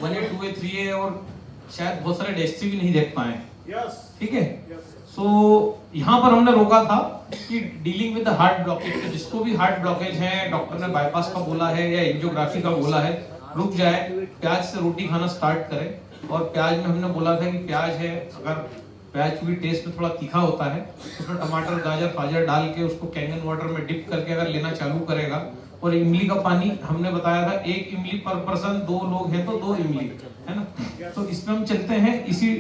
1A 2A 3A और शायद बहुत सारे डेस्टी भी नहीं देख पाए। ठीक है, सो यहाँ पर हमने रोका था कि डीलिंग विद हार्ट ब्लॉकेज, जिसको भी हार्ट ब्लॉकेज है, डॉक्टर ने बाईपास का बोला है या एंजियोग्राफी का बोला है, रुक जाए, प्याज से रोटी खाना स्टार्ट करें। और प्याज में हमने बोला था कि प्याज है, अगर प्याज की टेस्ट में थोड़ा तीखा होता है, उसमें टमाटर गाजर फाजर डाल के उसको कैंगन वाटर में डिप करके अगर लेना चालू करेगा, और इमली का पानी हमने बताया था 1 इमली पर पर्सन, 2 लोग हैं तो 2 इमली, है ना। तो इसमें हम चलते हैं, इसी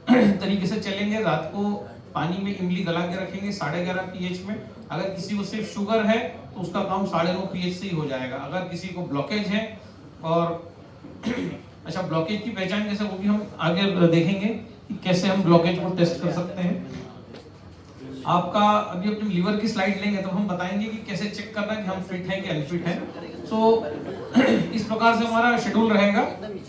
तरीके से चलेंगे। रात को पानी में इमली गला के रखेंगे 11.5 pH में। अगर किसी को सिर्फ शुगर है तो उसका काम 9.5 pH से ही हो जाएगा। अगर किसी को ब्लॉकेज है और अच्छा, ब्लॉकेज की पहचान कैसे, वो भी हम आगे देखेंगे कि कैसे हम ब्लॉकेज को टेस्ट कर सकते हैं। आपका अभी अपने लीवर की स्लाइड लेंगे तो हम बताएंगे कि कैसे चेक करना है कि हम फिट हैं कि अनफिट हैं। सो इस प्रकार से हमारा शेड्यूल रहेगा, है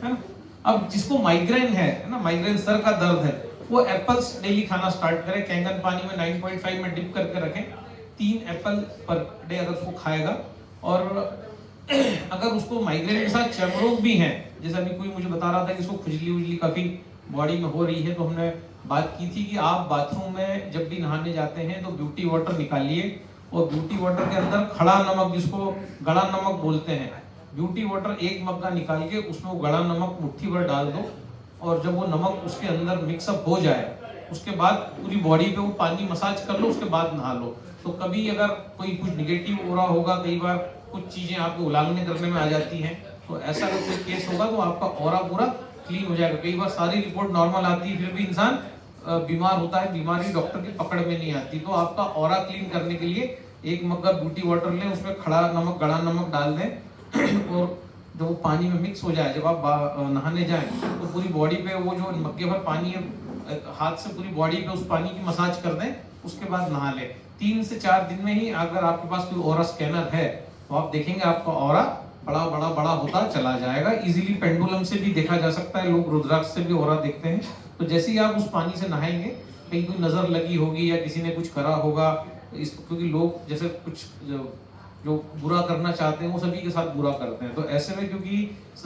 ना। अब जिसको माइग्रेन है ना, माइग्रेन सर का दर्द है, वो एप्पल्स डेली खाना स्टार्ट करें। कैंगन पानी में 9.5 में डिप करके रखें। 3 एप्पल पर डे अगर उसको खाएगा। और अगर उसको माइग्रेन के साथ चर्म रोग भी है, जैसे अभी कोई मुझे बता रहा था कि इसको खुजली उजली काफी बॉडी में हो रही है, तो हमने बात की थी कि आप बाथरूम में जब भी नहाने जाते हैं तो ब्यूटी वाटर निकालिए, और ब्यूटी वाटर के अंदर खड़ा नमक, जिसको गड़ा नमक बोलते हैं, ब्यूटी वाटर 1 मग्गा निकाल के उसमें वो गड़ा नमक मुट्ठी भर डाल दो, और जब वो नमक उसके अंदर मिक्सअप हो जाए, उसके बाद पूरी बॉडी पे वो पानी मसाज कर लो, उसके बाद नहा लो। तो कभी अगर कोई कुछ निगेटिव हो रहा होगा, कई बार कुछ चीजें आपको उलांघने करने में आ जाती हैं, तो ऐसा अगर कोई केस होगा तो आपका ऑरा पूरा क्लीन हो जाएगा। कई बार सारी रिपोर्ट नॉर्मल आती है, फिर भी इंसान बीमार होता है, बीमारी डॉक्टर की पकड़ में नहीं आती। तो आपका ऑरा क्लीन करने के लिए 1 मग्गा ब्यूटी वाटर लें, उसमें खड़ा नमक गड़ा नमक डाल दें, और जब वो पानी में मिक्स हो जाए, जब आप नहाने जाएं तो पूरी बॉडी पे वो जो मग्गे भर पानी है, हाथ से पूरी बॉडी पे उस पानी की मसाज कर दें, उसके बाद नहा लें। 3 से 4 दिन में ही अगर आपके पास कोई ऑरा स्कैनर है तो आप देखेंगे आपका ऑरा बड़ा बड़ा बड़ा होता चला जाएगा। इजीली पेंडुलम से भी देखा जा सकता है, लोग रुद्राक्ष से भी ऑरा देखते हैं। तो जैसे ही आप उस पानी से नहाएंगे, कहीं कोई नजर लगी होगी या किसी ने कुछ करा होगा, क्योंकि लोग जैसे कुछ जो बुरा करना चाहते हैं वो सभी के साथ बुरा करते हैं, तो ऐसे में क्योंकि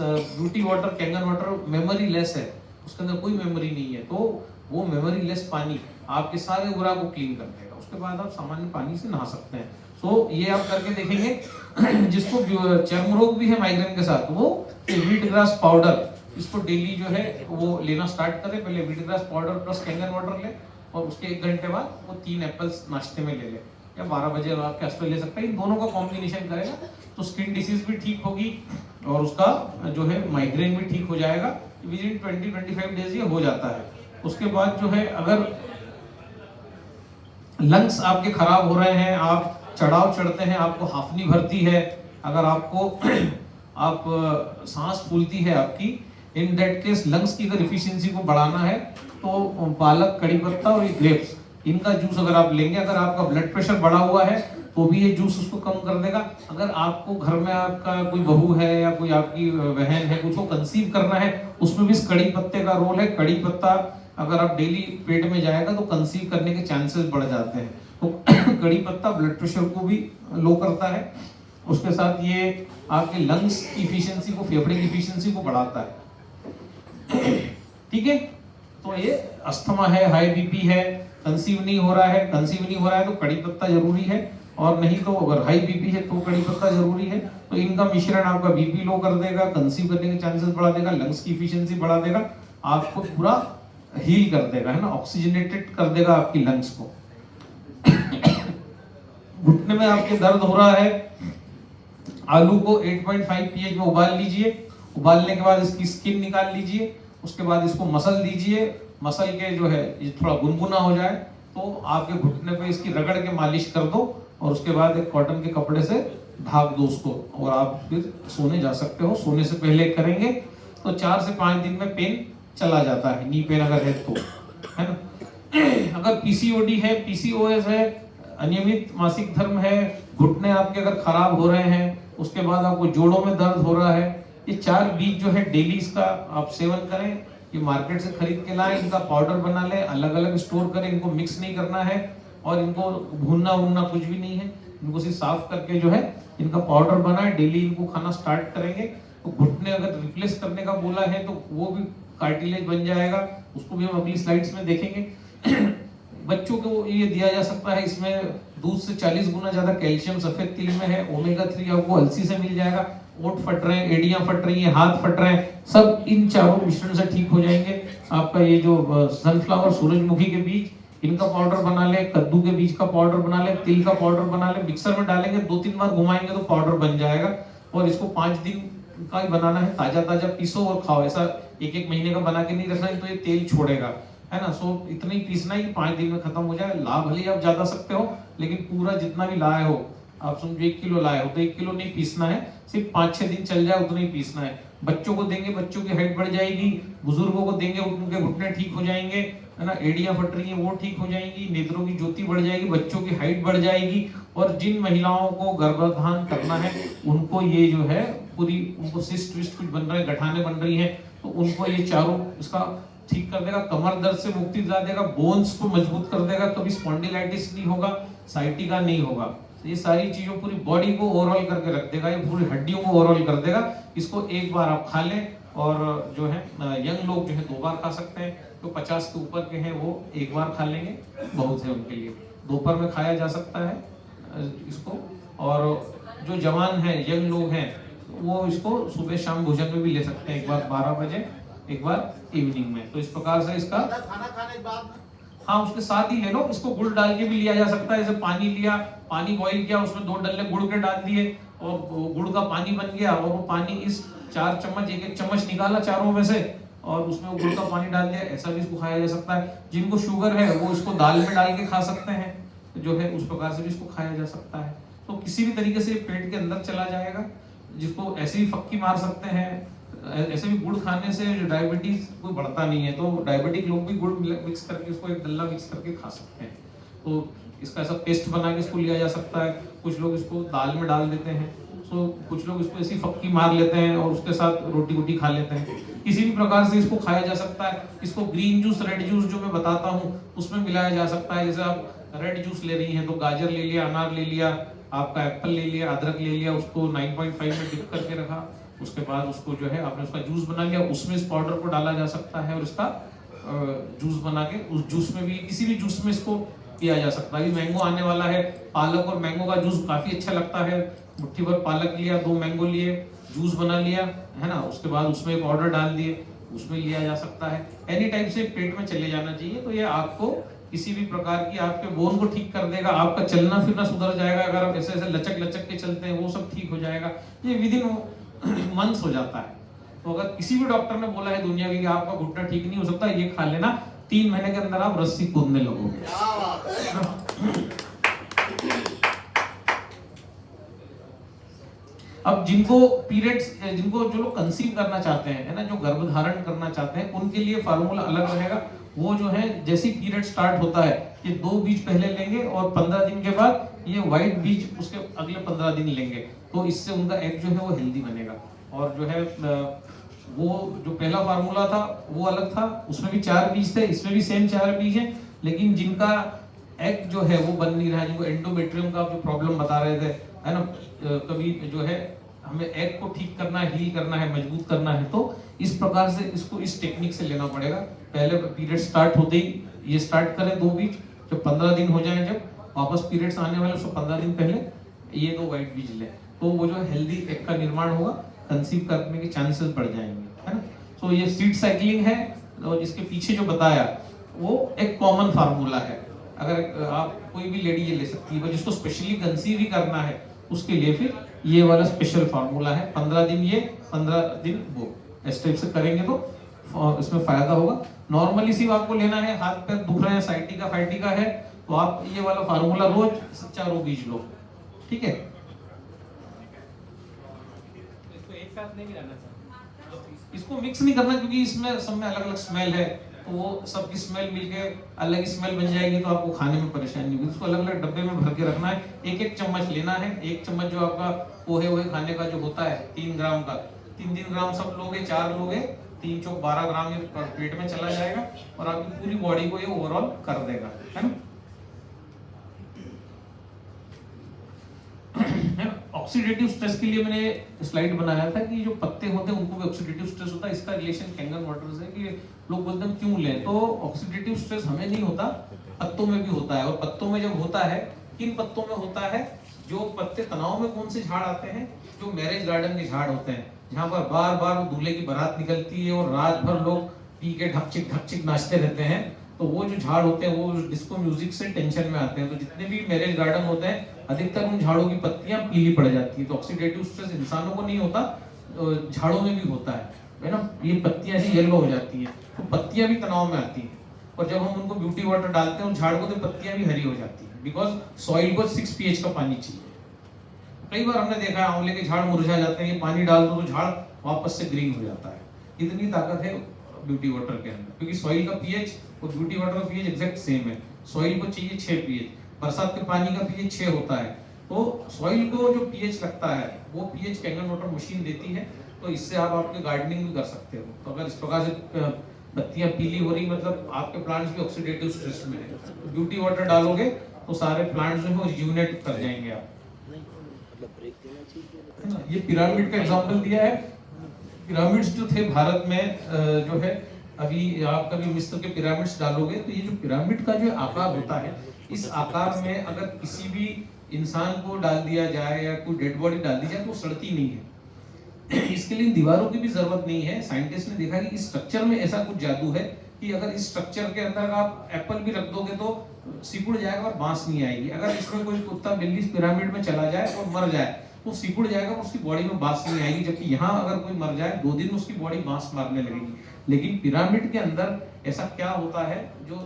beauty water Kangen water memory less है, उसके अंदर कोई मेमोरी नहीं है, तो वो मेमोरी लेस पानी आपके सारे बुरा को क्लीन कर देगा। उसके बाद आप सामान्य पानी से नहा सकते हैं। सो ये आप करके देखेंगे। जिसको चर्म रोग भी है माइग्रेन के साथ, वो व्हीट ग्रास पाउडर, इसको डेली जो है वो लेना स्टार्ट करें। पहले wheat grass powder plus Kangen water ले, और उसके 1 घंटे बाद वो 3 एप्पल्स नाश्ते में ले ले, या 12 बजे आपके आस ले सकते हैं। इन दोनों का कॉम्बिनेशन करेगा तो स्किन डिसीज भी ठीक होगी, और उसका जो है माइग्रेन भी ठीक हो जाएगा। विद इन 20-25 डेज ये हो जाता है। उसके बाद जो है, अगर लंग्स आपके खराब हो रहे हैं, आप चढ़ाव चढ़ते हैं, आपको हाफनी भरती है, अगर आपको आप सांस फूलती है आपकी, इन दैट केस लंग्स की अगर एफिशिएंसी को बढ़ाना है तो पालक, कड़ी पत्ता और ये ग्रेप्स, इनका जूस अगर आप लेंगे, अगर आपका ब्लड प्रेशर बढ़ा हुआ है तो भी ये जूस उसको कम कर देगा। अगर आपको घर में आपका कोई बहू है या कोई आपकी बहन है, उसको कंसीव करना है, उसमें भी इस कड़ी पत्ते का रोल है। कड़ी पत्ता अगर आप डेली पेट में जाएगा तो कंसीव करने के चांसेस बढ़ जाते हैं। तो कड़ी पत्ता ब्लड प्रेशर को भी लो करता है। उसके साथ ये आपके लंग्स की इफिशियंसी को, फेफड़े की इफिशियंसी को बढ़ाता है। ठीक है, तो ये अस्थमा है, हाई बीपी है, कंसीव नहीं हो रहा है, कंसीव नहीं हो रहा है तो कड़ी पत्ता जरूरी है, और नहीं तो अगर हाई बीपी है तो कड़ी पत्ता जरूरी है। तो इनका मिश्रण आपका बीपी लो कर देगा, कंसीव करने के चांसेस बढ़ा देगा, लंग्स की इफिशियंसी बढ़ा देगा, आपको पूरा हील कर देगा, है ना, ऑक्सीजनेटेड कर देगा आपकी लंग्स को। घुटने में आपके दर्द हो रहा है, आलू को 8.5 pH में उबाल लीजिए। उबालने के बाद इसकी स्किन निकाल लीजिए, उसके बाद इसको मसल दीजिए। मसल के जो है ये थोड़ा गुनगुना हो जाए तो आपके घुटने पे इसकी रगड़ के मालिश कर दो, और उसके बाद एक कॉटन के कपड़े से ढक दो उसको, और आप फिर सोने जा सकते हो। सोने से पहले करेंगे तो 4 से 5 दिन में पेन चला जाता है, नी पेन अगर है तो, है ना। अगर पीसीओडी है, पीसीओएस है, अनियमित मासिक धर्म है, घुटने आपके अगर खराब हो रहे हैं, उसके बाद आपको जोड़ों में दर्द हो रहा है, ये 4 बीज जो है डेली इसका आप सेवन करें। ये मार्केट से खरीद के लाएं, इनका पाउडर बना लें, अलग अलग स्टोर करें, इनको मिक्स नहीं करना है और इनको भूनना वूनना कुछ भी नहीं है, इनको सिर्फ साफ करके जो है इनका पाउडर बनाए, डेली इनको खाना स्टार्ट करेंगे। तो घुटने अगर रिप्लेस करने का बोला है तो वो भी कार्टिलेज बन जाएगा, उसको भी हम अगली स्लाइड्स में देखेंगे। बच्चों को ये दिया जा सकता है, इसमें दूध से 40 गुना ज्यादा कैल्शियम सफेद तिल में है, ओमेगा 3 आपको अलसी से मिल जाएगा, ओट फट रहे हैं, एड़ियां फट रही हैं, हाथ फट रहे हैं, सब इन चारों मिश्रण से ठीक हो जाएंगे। आपका ये जो सनफ्लावर, सूरजमुखी के बीज, इनका पाउडर बना ले, कद्दू के बीज का पाउडर बना ले, तिल का पाउडर बना ले, मिक्सर में डालेंगे, 2-3 बार घुमाएंगे तो पाउडर बन जाएगा। और इसको 5 दिन का ही बनाना है, ताजा ताजा पीसो और खाओ, ऐसा 1-1 महीने का बना के नहीं रखना है, तो ये तेल छोड़ेगा, है ना। सो इतना ही पीसना ही 5 दिन में खत्म हो जाए। ला भले आप ज्यादा सकते हो, लेकिन पूरा जितना भी लाए हो, आप समझो 1 किलो लाए हो तो 1 किलो नहीं पीसना है, सिर्फ 5-6 दिन चल जाए उतना ही पीसना है। बच्चों को देंगे, बच्चों की हाइट बढ़ जाएगी, बुजुर्गों को देंगे, उनके घुटने ठीक हो जाएंगे, है ना, एड़ियां फट रही हैं वो ठीक हो जाएंगी, नेत्रों की ज्योति बढ़ जाएगी, बच्चों की हाइट बढ़ जाएगी। और जिन महिलाओं को गर्भाधान करना है उनको ये जो है पूरी, उनको सिस्ट विस्ट कुछ बन रहा है, गठाने बन रही हैं, तो उनको ये चारों इसका ठीक कर देगा, कमर दर्द से मुक्ति दिला देगा, बोन्स को मजबूत कर देगा, कभी स्पॉन्डिलाइटिस नहीं होगा, साइटिका नहीं होगा। ये सारी चीजों पूरी बॉडी को ओवरऑल करके रख देगा, ये पूरी हड्डियों को ओवरऑल कर देगा। इसको एक बार आप खा लें, और जो है यंग लोग जो है 2 बार खा सकते हैं, तो 50 के ऊपर के हैं वो 1 बार खा लेंगे, बहुत है उनके लिए। दोपहर में खाया जा सकता है इसको, और जो जवान है, यंग लोग हैं, वो इसको सुबह शाम भोजन में भी ले सकते हैं, एक बार 12 बजे, एक बार इवनिंग में। तो इस प्रकार से इसका खाना खाने के बाद, हाँ उसके साथ ही ले लो। इसको गुड़ डाल के भी लिया जा सकता है, जैसे पानी लिया, पानी बॉईल किया, उसमें 2 डल्ले गुड़ के डाल दिए और गुड़ का पानी बन गया, और वो पानी इस 4 चम्मच, 1-1 चम्मच निकाला चारों में से, और उसमें वो गुड़ का पानी डाल दिया, ऐसा भी इसको खाया जा सकता है। जिनको शुगर है वो इसको दाल में डाल के खा सकते हैं, जो है उस प्रकार से भी इसको खाया जा सकता है। तो किसी भी तरीके से पेट के अंदर चला जाएगा। जिसको ऐसे ही फक्की मार सकते हैं, ऐसे भी गुड़ खाने से डायबिटीज कोई बढ़ता नहीं है, तो डायबिटिक लोग भी गुड़ मिक्स करके इसको 1 डल्ला मिक्स करके खा सकते हैं। तो इसका ऐसा पेस्ट बना के इसको लिया जा सकता है। कुछ लोग इसको दाल में डाल देते हैं, सो कुछ लोग इसको ऐसी फक्की मार लेते हैं और उसके साथ रोटी वोटी खा लेते हैं। किसी भी प्रकार से इसको खाया जा सकता है। इसको ग्रीन जूस, रेड जूस जो मैं बताता हूँ उसमें मिलाया जा सकता है। जैसे आप रेड जूस ले रही हैं तो गाजर ले लिया, अनार ले लिया, आपका एप्पल ले लिया, अदरक ले लिया, उसको 9.5 में डिप करके रखा, उसके बाद उसको जो है आपने उसका जूस बना लिया, उसमें इस पाउडर को डाला जा सकता है और इसका जूस बना के उस जूस में भी, किसी भी जूस में इसको किया जा सकता है। अभी मैंगो आने वाला है, पालक और मैंगो का जूस काफी अच्छा लगता है। मुट्ठी भर पालक लिया, 2 मैंगो लिए, जूस बना लिया, है ना, उसके बाद उसमें पाउडर डाल दिए, उसमें लिया जा सकता है। एनी टाइप से पेट में चले जाना चाहिए। तो ये आपको किसी भी प्रकार की, आपके बोन को ठीक कर देगा, आपका चलना फिरना सुधर जाएगा। अगर आप ऐसे ऐसे लचक लचक के चलते हैं वो सब ठीक हो जाएगा। ये विदिन मंथ्स हो जाता है। तो अगर किसी भी डॉक्टर ने बोला है दुनिया के कि आपका घुटना ठीक नहीं हो सकता, ये खा लेना, 3 महीने के अंदर आप रस्सी कूदने लगोगे। अब जिनको पीरियड्स, जिनको जो लोग कंसीव करना चाहते हैं, है ना, जो गर्भधारण करना चाहते हैं, उनके लिए फार्मूला अलग रहेगा। वो जो है जैसे पीरियड स्टार्ट होता है, ये 2 बीज पहले लेंगे और 15 दिन के बाद ये व्हाइट बीज उसके अगले 15 दिन लेंगे। तो इससे उनका एग जो है वो हेल्दी बनेगा। और जो है वो जो पहला फार्मूला था वो अलग था, उसमें भी 4 बीज थे, इसमें भी सेम 4 बीज हैं। लेकिन जिनका एग जो है वो बन नहीं रहा है, जिनको एंडोमेट्रियम का जो प्रॉब्लम बता रहे थे, है ना, कभी जो है हमें एग को ठीक करना है, हील करना है, मजबूत करना है, तो इस प्रकार से इसको इस टेक्निक से लेना पड़ेगा। पहले पीरियड स्टार्ट होते ही ये स्टार्ट करें 2 बीज, जब 15 दिन हो जाए, जब वापस पीरियड्स आने वाले उसको 15 दिन पहले ये 2 व्हाइट बीज लें, तो वो जो हेल्दी एग का निर्माण होगा, कंसीव करने के चांसेस बढ़ जाएंगे, है ना। सो ये सीड साइक्लिंग है, और जिसके पीछे जो बताया वो एक कॉमन फार्मूला है। अगर आप कोई भी लेडी ये ले सकती है, जिसको स्पेशली कंसीव ही करना है उसके लिए फिर ये वाला स्पेशल फार्मूला है। 15 दिन ये, 15 दिन वो, इस टाइप से करेंगे तो इसमें फायदा होगा। नॉर्मली सिर्फ आपको लेना है, हाथ पैर दुख रहे हैं, साइटिका फाइटिका है, तो आप ये वाला फार्मूला रोज 4 बीज लो, ठीक है। इसको एक साथ नहीं मिलाना चाहिए, इसको मिक्स नहीं करना, क्योंकि इसमें सब में अलग अलग स्मेल है, तो वो सबकी स्मेल मिलके अलग स्मेल बन जाएगी, तो आपको खाने में परेशानी होगी। इसको अलग अलग डब्बे में भर के रखना है। 1-1 चम्मच लेना है। 1 चम्मच जो आपका पोहे वोहे खाने का जो होता है 3 ग्राम का, 3 ग्राम सब लोगे, 4 लोगे, 3 चौक 12 ग्राम ये पेट में चला जाएगा और आपकी पूरी बॉडी को ये ओवरऑल कर देगा, है ना। ऑक्सीडेटिव स्ट्रेस के लिए मैंने स्लाइड बनाया था कि जो पत्ते होते हैं उनको भी ऑक्सीडेटिव स्ट्रेस होता है। इसका रिलेशन कैंगन वाटर से कि लोग बोलते हैं क्यों लें, तो ऑक्सीडेटिव स्ट्रेस हमें नहीं होता, पत्तों में भी होता है। और पत्तों में जब होता है, किन पत्तों में होता है, जो पत्ते तनाव में कौन से झाड़ आते हैं, जो मैरिज गार्डन के झाड़ होते हैं, जहां पर बार बार दूल्हे की बारात निकलती है और रात भर लोग पी के ढकचिक नाचते रहते हैं, तो वो जो झाड़ होते हैं वो डिस्को म्यूजिक से टेंशन में आते हैं। तो जितने भी मैरिज गार्डन होते हैं अधिकतर उन झाड़ों की पत्तियां पीली पड़ जाती है। तो ऑक्सीडेटिव स्ट्रेस इंसानों को नहीं होता, झाड़ों में भी होता है ना। ये पत्तियां ऐसी येलो हो जाती है, तो पत्तियां भी तनाव में आती हैं। और जब हम उनको ब्यूटी वाटर डालते हैं उस झाड़ को, तो पत्तियां भी हरी हो जाती है, बिकॉज सॉइल को 6 pH का पानी चाहिए। कई बार हमने देखा है आंवले के झाड़ मुरझा जाते हैं, ये पानी डाल दो तो झाड़ वापस से ग्रीन हो जाता है। इतनी ताकत है ब्यूटी वाटर के अंदर, क्योंकि सॉइल का पीएच और ब्यूटी वाटर का पीएच एग्जैक्ट सेम है। सॉइल को चाहिए 6 pH, बरसात के पानी का पीएच 6 होता है, तो सॉइल को जो पीएच लगता है वो पीएच कैंगन वाटर मशीन देती है। तो इससे आप आपके गार्डनिंग भी कर सकते हो। तो अगर इस प्रकार से पत्तियां पीली हो रही, मतलब आपके प्लांट्स भी ऑक्सीडेटिव स्ट्रेस में है, तो ब्यूटी वाटर डालोगे तो सारे प्लांट्स जो है रिज्यूनेट कर जाएंगे आप, है ना। ये पिरामिड का एग्जांपल दिया है। पिरामिड्स जो थे भारत में जो है, अभी आप कभी मिस्र के पिरामिड्स डालोगे तो ये जो पिरामिड का जो आकार होता है, इस आकार में अगर किसी भी इंसान को डाल दिया जाए या कोई डेड बॉडी डाल दी जाए तो सड़ती नहीं है। इसके लिए दीवारों की भी जरूरत नहीं है। साइंटिस्ट ने देखा कि इस स्ट्रक्चर में ऐसा कुछ जादू है कि अगर इस स्ट्रक्चर के अंदर आप एप्पल भी रख दोगे तो सिकुड़ जाएगा और बांस नहीं आएगी। अगर इसमें कोई कुत्ता बिल्ली इस पिरामिड में चला जाए और मर जाए तो सिकुड़ जाएगा, उसकी बॉडी में बांस नहीं आएगी। जबकि यहाँ अगर कोई मर जाए 2 दिन उसकी बॉडी बांस मारने लगेगी। लेकिन पिरामिड के अंदर ऐसा क्या होता है जो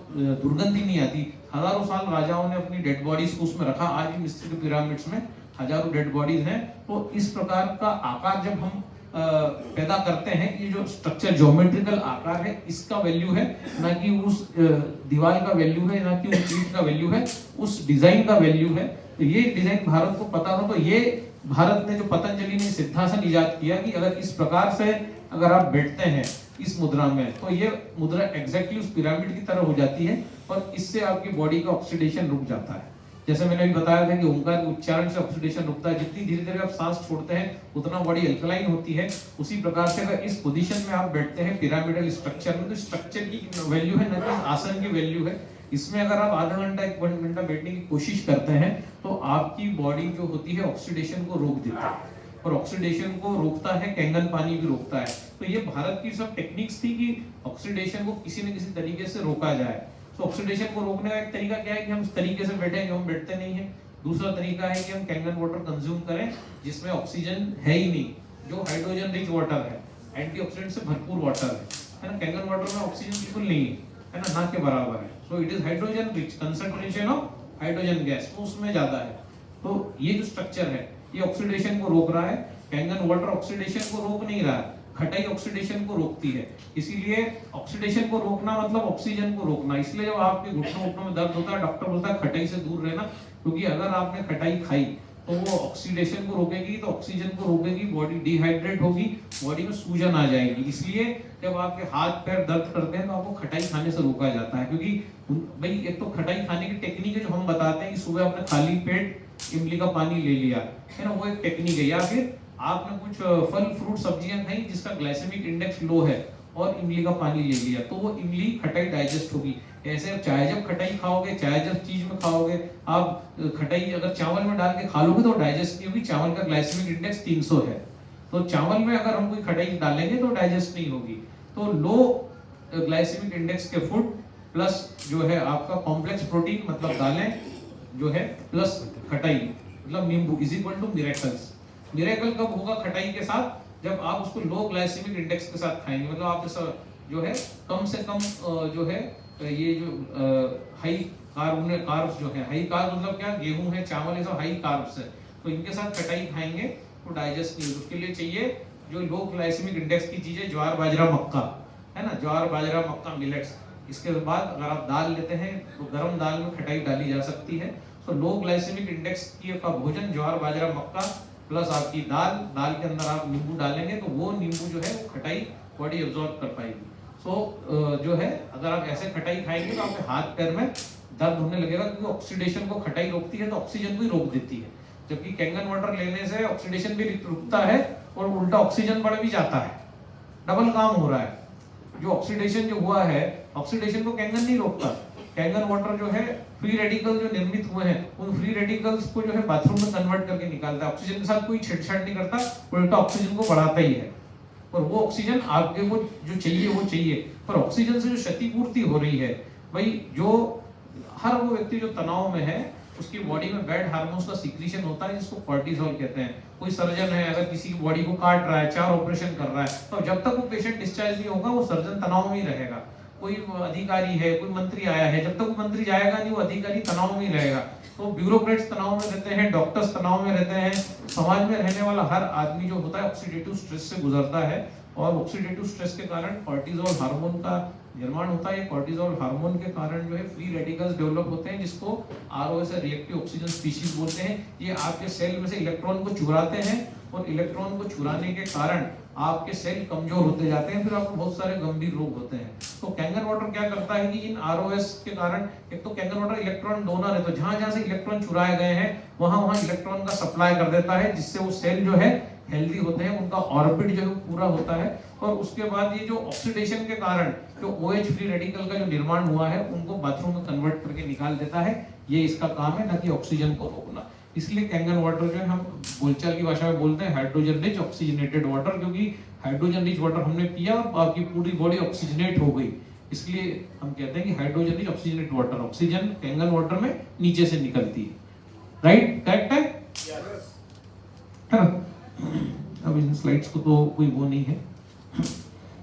दुर्गंध ही नहीं आती। हजारों साल राजाओं ने अपनी डेड बॉडीज को उसमें रखा, आज भी मिस्र के पिरामिड्स में हजारों डेड बॉडीज हैं। तो इस प्रकार का आकार जब हम पैदा करते हैं, ये जो स्ट्रक्चर ज्योमेट्रिकल आकार है, इसका वैल्यू है, ना कि उस दीवार का वैल्यू है, ना कि उस ईंट का वैल्यू है, उस डिजाइन का वैल्यू है। तो ये डिजाइन भारत को पता था, तो ये भारत ने जो पतंजलि ने सिद्धासन इजाद किया कि अगर इस प्रकार से अगर आप बैठते हैं इस मुद्रा में, तो ये मुद्रा एग्जैक्टली उस पिरामिड की तरह हो जाती है और इससे आपकी बॉडी का ऑक्सीडेशन रुक जाता है। जैसे मैंने अभी बताया था कि ओंकार के उच्चारण से ऑक्सीडेशन रुकता है। जितनी धीरे धीरे आप सांस छोड़ते हैं उतना बॉडी अल्कलाइन होती है। उसी प्रकार से अगर इस पोजीशन में आप बैठते हैं पिरामिडल स्ट्रक्चर में, तो स्ट्रक्चर की वैल्यू है, न कि आसन की वैल्यू है। इसमें अगर आप आधा घंटा 1 घंटा बैठने की कोशिश करते हैं तो आपकी बॉडी जो होती है ऑक्सीडेशन को रोक देती है, और ऑक्सीडेशन को रोकता है कैंगन पानी भी रोकता है। तो ये भारत की सब टेक्निक्स थी कि ऑक्सीडेशन को किसी न किसी तरीके से रोका जाए। तो ऑक्सीडेशन को रोकने का एक तरीका क्या है कि हम इस तरीके से बैठे, जो हम बैठते नहीं है। दूसरा तरीका है कि हम कैंगन वाटर कंज्यूम करें जिसमें ऑक्सीजन है ही नहीं, जो हाइड्रोजन रिच वाटर है, एंटीऑक्सीडेंट से भरपूर वाटर है ना। कैंगन वाटर में ऑक्सीजन बिल्कुल नहीं है ना, ना के बराबर है। So it is hydrogen rich, concentration of hydrogen gas तो उसमें ज्यादा है। तो ये जो स्ट्रक्चर है ये ऑक्सीडेशन को रोक रहा है। कैंगन वाटर ऑक्सीडेशन को रोक नहीं रहा है, खटाई ऑक्सीडेशन को रोकती है। इसीलिए ऑक्सीडेशन को रोकना मतलब ऑक्सीजन को रोकना। इसलिए जब आपके घुटनों में दर्द होता है, डॉक्टर बोलता है खटाई से दूर रहना, क्योंकि अगर आपने खटाई खाई तो वो ऑक्सीडेशन को रोकेगी, तो ऑक्सीजन को रोकेगी, बॉडी डिहाइड्रेट होगी, बॉडी में सूजन आ जाएगी। इसलिए जब आपके हाथ पैर दर्द करते हैं तो आपको खटाई खाने से रोका जाता है। क्योंकि भाई एक तो खटाई खाने की टेक्निक है जो हम बताते हैं कि सुबह आपने खाली पेट इमली का पानी ले लिया है ना, वो एक टेक्निक है। या फिर आपने कुछ फल फ्रूट सब्जियां खाई जिसका ग्लाइसेमिक इंडेक्स लो है और इमली का पानी ले लिया, तो वो इमली खटाई डाइजेस्ट होगी। ऐसे चाहे जब खटाई खाओगे, चाहे जब चीज में खाओगे, आप खटाई अगर चावल में डाल के खा लोगे तो डाइजेस्ट नहीं होगी। चावल का ग्लाइसेमिक इंडेक्स 300 है, तो चावल में अगर हम कोई खटाई डालेंगे तो डाइजेस्ट नहीं होगी। तो लो ग्लाइसेमिक इंडेक्स के फूड प्लस जो है आपका कॉम्प्लेक्स प्रोटीन मतलब दालें जो है प्लस खटाई मतलब नींबू is equal to miracles. Miracle कब होगा खटाई के साथ? जब आप उसको लो ग्लाइसेमिक इंडेक्स के साथ खाएंगे। मतलब आप जो है कम से कम जो है ये जो हाई कार्ब्स जो है, हाई कार्ब मतलब क्या, गेहूं है, चावल है, सब हाई कार्ब्स है, तो इनके साथ खटाई खाएंगे तो डाइजेस्ट नहीं होगी। उसके लिए चाहिए जो लो ग्लाइसेमिक इंडेक्स की चीजें, ज्वार बाजरा मक्का है ना, ज्वार बाजरा मक्का मिलेट्स। इसके बाद अगर आप दाल लेते हैं तो गर्म दाल में खटाई डाली जा सकती है। तो लो ग्लाइसेमिक इंडेक्स की का भोजन ज्वार बाजरा मक्का प्लस आपकी दाल, दाल के अंदर आप नींबू डालेंगे तो वो नींबू जो है वो खटाई बॉडी एब्जॉर्ब कर पाएगी। सो जो है अगर आप ऐसे खटाई खाएंगे तो आपके हाथ पैर में दर्द होने लगेगा, क्योंकि ऑक्सीडेशन को खटाई रोकती है तो ऑक्सीजन को ही रोक देती है। जबकि कैंगन वाटर लेने से ऑक्सीडेशन भी रुकता है और उल्टा ऑक्सीजन बढ़ भी जाता है, डबल काम हो रहा है। जो ऑक्सीडेशन जो हुआ है, ऑक्सीडेशन को कैंगन नहीं रोकता। कैंगन वाटर जो है फ्री रेडिकल जो निर्मित हुए हैं उन फ्री रेडिकल्स को जो है बाथरूम में कन्वर्ट करके निकालता है। ऑक्सीजन के साथ कोई छेड़छाड़ नहीं करता, उल्टा ऑक्सीजन को बढ़ाता ही है। और वो ऑक्सीजन आपके को जो चाहिए वो चाहिए। पर ऑक्सीजन से जो क्षतिपूर्ति हो रही है भाई, जो हर वो व्यक्ति जो तनाव में है उसकी बॉडी में बैड हार्मोन्स का सीक्रेशन होता है जिसको कॉर्टिसोल कहते हैं। कोई सर्जन है अगर किसी की बॉडी को काट रहा है, 4 ऑपरेशन कर रहा है, तो जब तक वो पेशेंट डिस्चार्ज नहीं होगा वो सर्जन तनाव में ही रहेगा। कोई अधिकारी है, कोई मंत्री आया है, जब तक वो मंत्री जाएगा नहीं वो अधिकारी तनाव में ही रहेगा। तो ब्यूरोक्रेट्स तनाव में रहते हैं, डॉक्टर्स तनाव में रहते हैं। समाज में रहने वाला हर आदमी जो होता है ऑक्सीडेटिव स्ट्रेस से गुजरता है और ऑक्सीडेटिव स्ट्रेस के कारण कॉर्टिसोल हार्मोन का निर्माण होता है। कॉर्टिसोल हार्मोन के कारण जो है फ्री रेडिकल्स डेवलप होते हैं जिसको आरओएस रिएक्टिव ऑक्सीजन स्पीशीज बोलते हैं। ये आपके सेल में से इलेक्ट्रॉन को चुराते हैं और इलेक्ट्रॉन को चुराने के कारण आपके सेल कमजोर होते जाते हैं, फिर आपको बहुत सारे गंभीर रोग होते हैं। तो कैंगन वाटर क्या करता है कि इन आरओएस के कारण, एक तो कैंगन वाटर इलेक्ट्रॉन डोनर है, तो जहां जहां से इलेक्ट्रॉन चुराए गए हैं वहां वहां इलेक्ट्रॉन का सप्लाई कर देता है, जिससे वो सेल जो है हेल्दी होते हैं, उनका ऑर्बिट जो है पूरा होता है। और उसके बाद ये जो ऑक्सीडेशन के कारण जो OH फ्री रेडिकल का जो निर्माण हुआ है उनको बाथरूम में कन्वर्ट करके निकाल देता है। ये इसका काम है, ना कि ऑक्सीजन को रोकना। इसलिए कैंगन वाटर जो है हम बोलचाल की भाषा में बोलते हैं हाइड्रोजन रिच ऑक्सीजनेटेड वाटर, क्योंकि हाइड्रोजन रिच वाटर हमने पिया और आपकी पूरी बॉडी ऑक्सीजनेट हो गई, इसलिए हम कहते हैं कि hydrogen rich oxygenated water. Oxygen Kangen water में नीचे से निकलती है, राइट? करेक्ट है? अब इन स्लाइड्स को तो कोई वो नहीं है।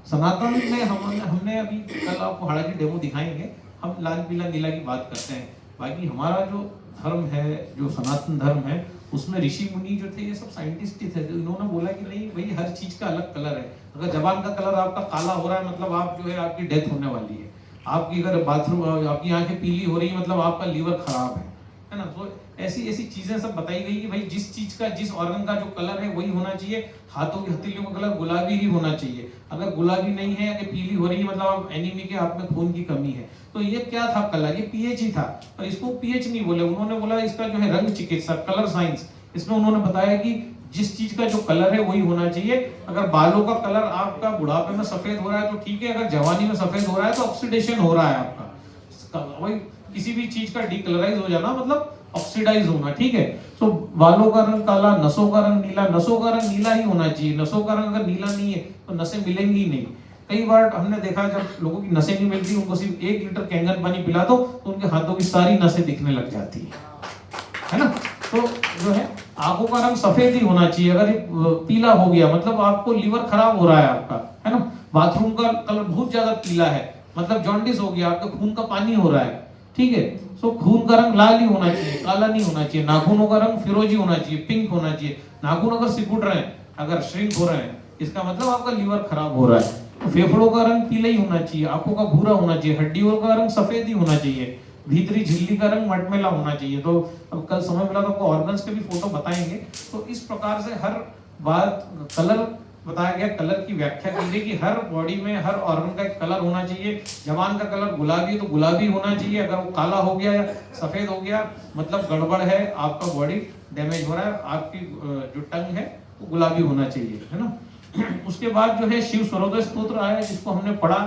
सनातन में हमने अभी कल आपको हालांकि डेमो दिखाएंगे, हम लाल पीला नीला की बात करते हैं। बाकी हमारा जो धर्म है, जो सनातन धर्म है, उसमें ऋषि मुनि जो थे ये सब साइंटिस्ट ही थे। इन्होंने बोला कि नहीं भाई हर चीज का अलग कलर है। अगर जबान का कलर आपका काला हो रहा है मतलब आप जो है आपकी डेथ होने वाली है। आपकी अगर बाथरूम आपकी आंखें पीली हो रही है मतलब आपका लीवर खराब है ना? तो ऐसी ऐसी चीजें सब बताई गई कि भाई जिस चीज का, जिस ऑर्गन का जो कलर है वही होना चाहिए। हाथों की हथेलियों का कलर गुलाबी ही होना चाहिए। अगर गुलाबी नहीं है या पीली हो रही है मतलब आप एनीमी के, आप में खून की कमी है। तो ये क्या था कलर? ये पीएच ही था, पर इसको पीएच नहीं बोले। उन्होंने बोला इसका जो है रंग चिकित्सा, कलर साइंस। इसमें उन्होंने बताया कि जिस चीज का जो कलर है वही होना चाहिए। अगर बालों का कलर आपका बुढ़ापे में सफेद हो रहा है तो ठीक है, अगर जवानी में सफेद हो रहा है तो ऑक्सीडेशन हो रहा है आपका। वही किसी भी चीज का डिकलराइज हो जाना मतलब ऑक्सीडाइज होना, ठीक है? तो बालों का रंग काला, नसों का रंग नीला। नसों का रंग नीला ही होना चाहिए। नसों का रंग अगर नीला नहीं है तो नसें मिलेंगी ही नहीं। कई बार हमने देखा जब लोगों की नसें नहीं मिलती, उनको सिर्फ 1 लीटर कैंगन पानी पिला दो तो उनके हाथों की सारी नसें दिखने लग जाती है ना? तो जो है आंखों का रंग सफेद ही होना चाहिए। अगर पीला हो गया मतलब आपको लीवर खराब हो रहा है आपका, है ना? बाथरूम का कलर बहुत ज्यादा पीला है मतलब जॉन्डिस हो गया, आपके खून का पानी हो रहा है, ठीक है? तो खून का रंग लाल ही होना चाहिए, काला नहीं होना चाहिए। नाखूनों का रंग फिरोजी होना चाहिए, पिंक होना चाहिए। नाखून अगर सिकुड़ रहे हैं, अगर श्रिंक हो रहे हैं, इसका मतलब आपका लीवर खराब हो रहा है। तो फेफड़ों का रंग पीला ही होना चाहिए, आंखों का भूरा होना चाहिए, हड्डियों का रंग सफेद ही होना चाहिए, भीतरी झिल्ली का रंग मटमैला होना चाहिए। तो अब कल समय मिला तो आपको ऑर्गन्स के भी फोटो बताएंगे। तो इस प्रकार से हर बात कलर बताया गया, कलर की व्याख्या की गई कि हर बॉडी में हर ऑर्गन का एक कलर होना चाहिए। जबान का कलर गुलाबी है तो गुलाबी होना चाहिए। अगर वो काला हो गया या सफेद हो गया मतलब गड़बड़ है, आपका बॉडी डैमेज हो रहा है। आपकी जो टंग है वो गुलाबी होना चाहिए, है ना? उसके बाद जो है शिव स्वरोदय स्तोत्र आया जिसको हमने पढ़ा,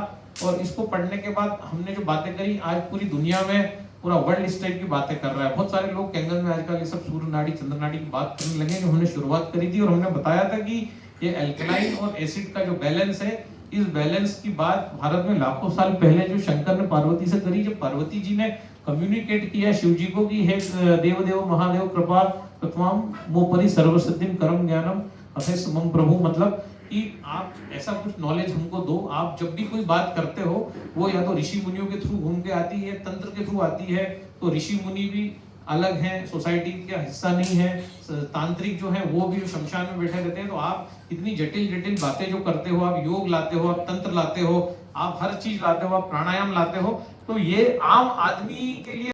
और इसको पढ़ने के बाद हमने जो बातें करी, आज पूरी दुनिया में पूरा वर्ल्ड इस टाइप की बातें कर रहा है। बहुत सारे लोग कैंगन में आजकल ये सब सूर्य नाड़ी, चंद्र नाड़ी की बात करने लगे। जो हमने शुरुआत करी थी और हमने बताया था कि ये एल्कलाइन और एसिड का जो बैलेंस है, इस बैलेंस की बात भारत में लाखों साल पहले जो शंकर ने पार्वती से करी, जब पार्वती जी ने कम्युनिकेट किया शिव जी को कि हे देव देव महादेव कृपा तत्वाम मोपरि सर्वसिद्धिम कर्म ज्ञानम अथेस मम प्रभु, मतलब कि आप ऐसा कुछ नॉलेज हमको दो। आप जब भी कोई बात करते हो वो या तो ऋषि मुनियों के थ्रू घूम के आती है, तंत्र के थ्रू आती है। तो ऋषि मुनि भी अलग हैं, सोसाइटी का हिस्सा नहीं है। तांत्रिक जो है वो भी शमशान में बैठे रहते हैं। तो आप इतनी जटिल जटिल बातें जो करते हो, आप योग लाते हो, आप तंत्र लाते हो, आप हर चीज लाते हो, आप प्राणायाम लाते हो, तो ये आम आदमी के लिए